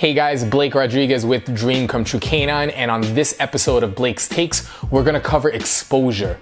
Hey guys, Blake Rodriguez with Dream Come True Canine, and on this episode of Blake's Takes, we're gonna cover exposure.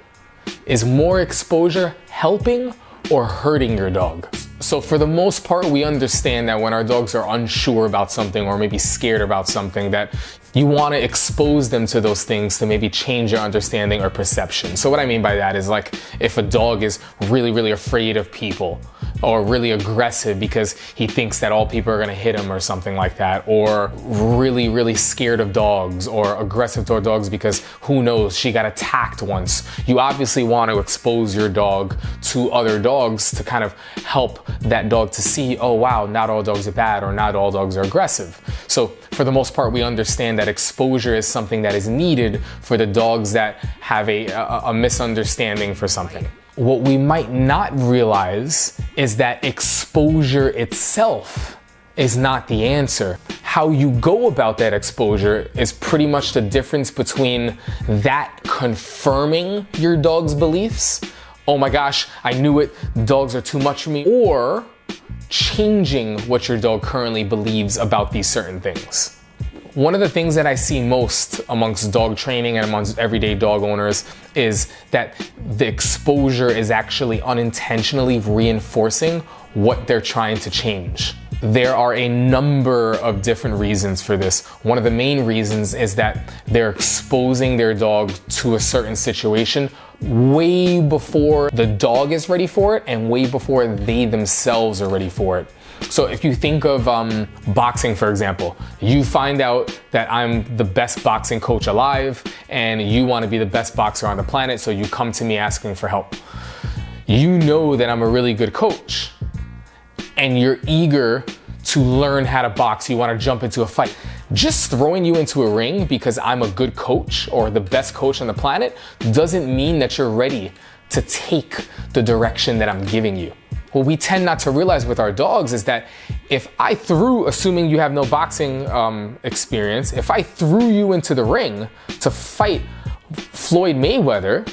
Is more exposure helping or hurting your dog? So for the most part, we understand that when our dogs are unsure about something or maybe scared about something, that you want to expose them to those things to maybe change their understanding or perception. So what I mean by that is, like, if a dog is really afraid of people, or really aggressive because he thinks that all people are gonna hit him or something like that, or really scared of dogs or aggressive toward dogs because who knows, she got attacked once. You obviously want to expose your dog to other dogs to kind of help that dog to see, oh wow, not all dogs are bad or not all dogs are aggressive. So for the most part, we understand that exposure is something that is needed for the dogs that have a misunderstanding for something. What we might not realize is that exposure itself is not the answer. How you go about that exposure is pretty much the difference between that confirming your dog's beliefs, oh my gosh, I knew it, dogs are too much for me, or changing what your dog currently believes about these certain things. One of the things that I see most amongst dog training and amongst everyday dog owners is that the exposure is actually unintentionally reinforcing what they're trying to change. There are a number of different reasons for this. One of the main reasons is that they're exposing their dog to a certain situation way before the dog is ready for it and way before they themselves are ready for it. So if you think of boxing, for example, you find out that I'm the best boxing coach alive and you want to be the best boxer on the planet, so you come to me asking for help. You know that I'm a really good coach and you're eager to learn how to box. You want to jump into a fight. Just throwing you into a ring because I'm a good coach or the best coach on the planet doesn't mean that you're ready to take the direction that I'm giving you. What we tend not to realize with our dogs is that if I threw, assuming you have no boxing experience, if I threw you into the ring to fight Floyd Mayweather,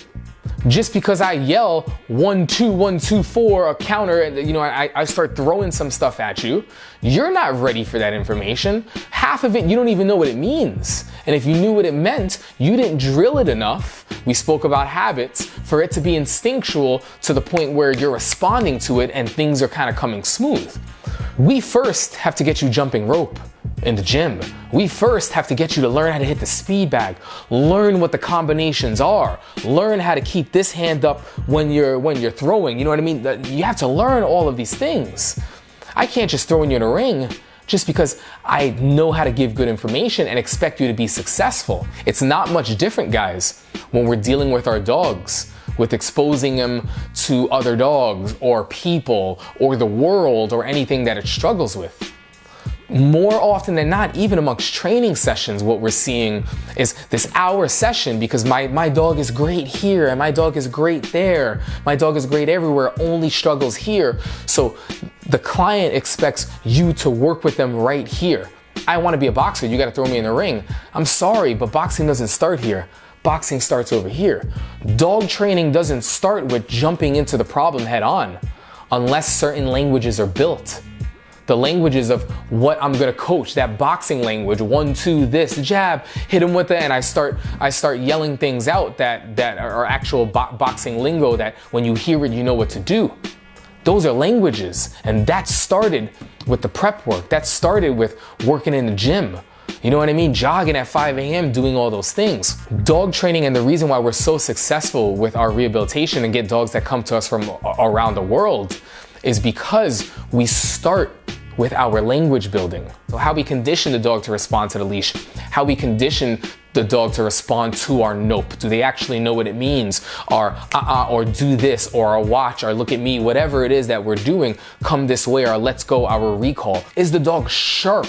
just because I yell 1, 2, 1, 2, 4, a counter, and I start throwing some stuff at you, you're not ready for that information. Half of it, you don't even know what it means. And if you knew what it meant, you didn't drill it enough. We spoke about habits for it to be instinctual to the point where you're responding to it and things are kind of coming smooth. We first have to get you jumping rope in the gym. We first have to get you to learn how to hit the speed bag, learn what the combinations are, learn how to keep this hand up when you're throwing, you know what I mean? You have to learn all of these things. I can't just throw you in a ring just because I know how to give good information and expect you to be successful. It's not much different, guys, when we're dealing with our dogs, with exposing them to other dogs or people or the world or anything that it struggles with. More often than not, even amongst training sessions, what we're seeing is this hour session because my dog is great here and my dog is great there. My dog is great everywhere, only struggles here. So the client expects you to work with them right here. I want to be a boxer, you got to throw me in the ring. I'm sorry, but boxing doesn't start here. Boxing starts over here. Dog training doesn't start with jumping into the problem head on unless certain languages are built. The languages of what I'm gonna coach, that boxing language, 1, 2, this, jab, hit him with it, and I start yelling things out that are actual boxing lingo that when you hear it, you know what to do. Those are languages, and that started with the prep work. That started with working in the gym. You know what I mean? Jogging at 5 a.m., doing all those things. Dog training, and the reason why we're so successful with our rehabilitation and get dogs that come to us from around the world is because we start with our language building. So how we condition the dog to respond to the leash, how we condition the dog to respond to our nope. Do they actually know what it means? Or or do this, or a watch, or look at me, whatever it is that we're doing, come this way, or let's go, our recall. Is the dog sharp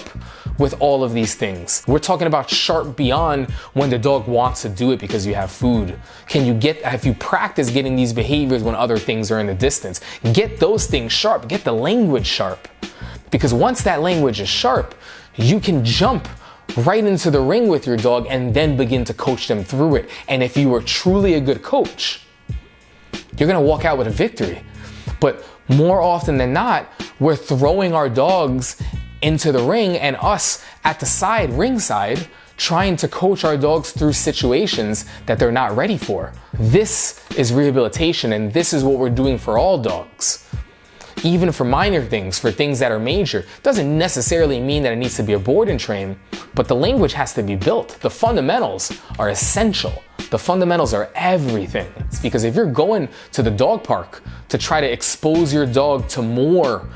with all of these things? We're talking about sharp beyond when the dog wants to do it because you have food. Have you practiced getting these behaviors when other things are in the distance? Get those things sharp, get the language sharp. Because once that language is sharp, you can jump right into the ring with your dog and then begin to coach them through it. And if you are truly a good coach, you're gonna walk out with a victory. But more often than not, we're throwing our dogs into the ring and us at the side, ringside, trying to coach our dogs through situations that they're not ready for. This is rehabilitation, and this is what we're doing for all dogs. Even for minor things, for things that are major, doesn't necessarily mean that it needs to be a board and train, but the language has to be built. The fundamentals are essential. The fundamentals are everything. It's because if you're going to the dog park to try to expose your dog to more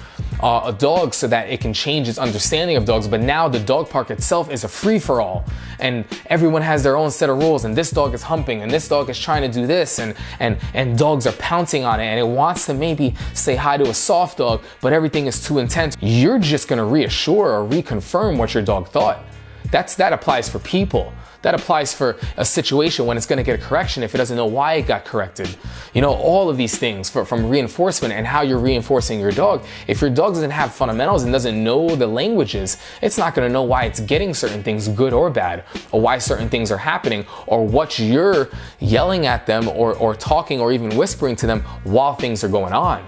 dogs so that it can change its understanding of dogs, but now the dog park itself is a free-for-all and everyone has their own set of rules, and this dog is humping and this dog is trying to do this, and dogs are pouncing on it, and it wants to maybe say hi to a soft dog, but everything is too intense. You're just gonna reassure or reconfirm what your dog thought. That applies for people. That applies for a situation when it's going to get a correction if it doesn't know why it got corrected. You know, all of these things from reinforcement and how you're reinforcing your dog. If your dog doesn't have fundamentals and doesn't know the languages, it's not going to know why it's getting certain things good or bad, or why certain things are happening, or what you're yelling at them or talking or even whispering to them while things are going on.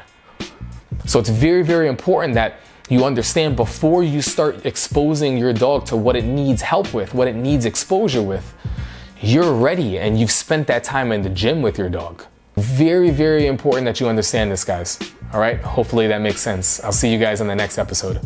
So it's very, very important that you understand before you start exposing your dog to what it needs help with, what it needs exposure with. You're ready and you've spent that time in the gym with your dog. Very, very important that you understand this, guys. All right, hopefully that makes sense. I'll see you guys on the next episode.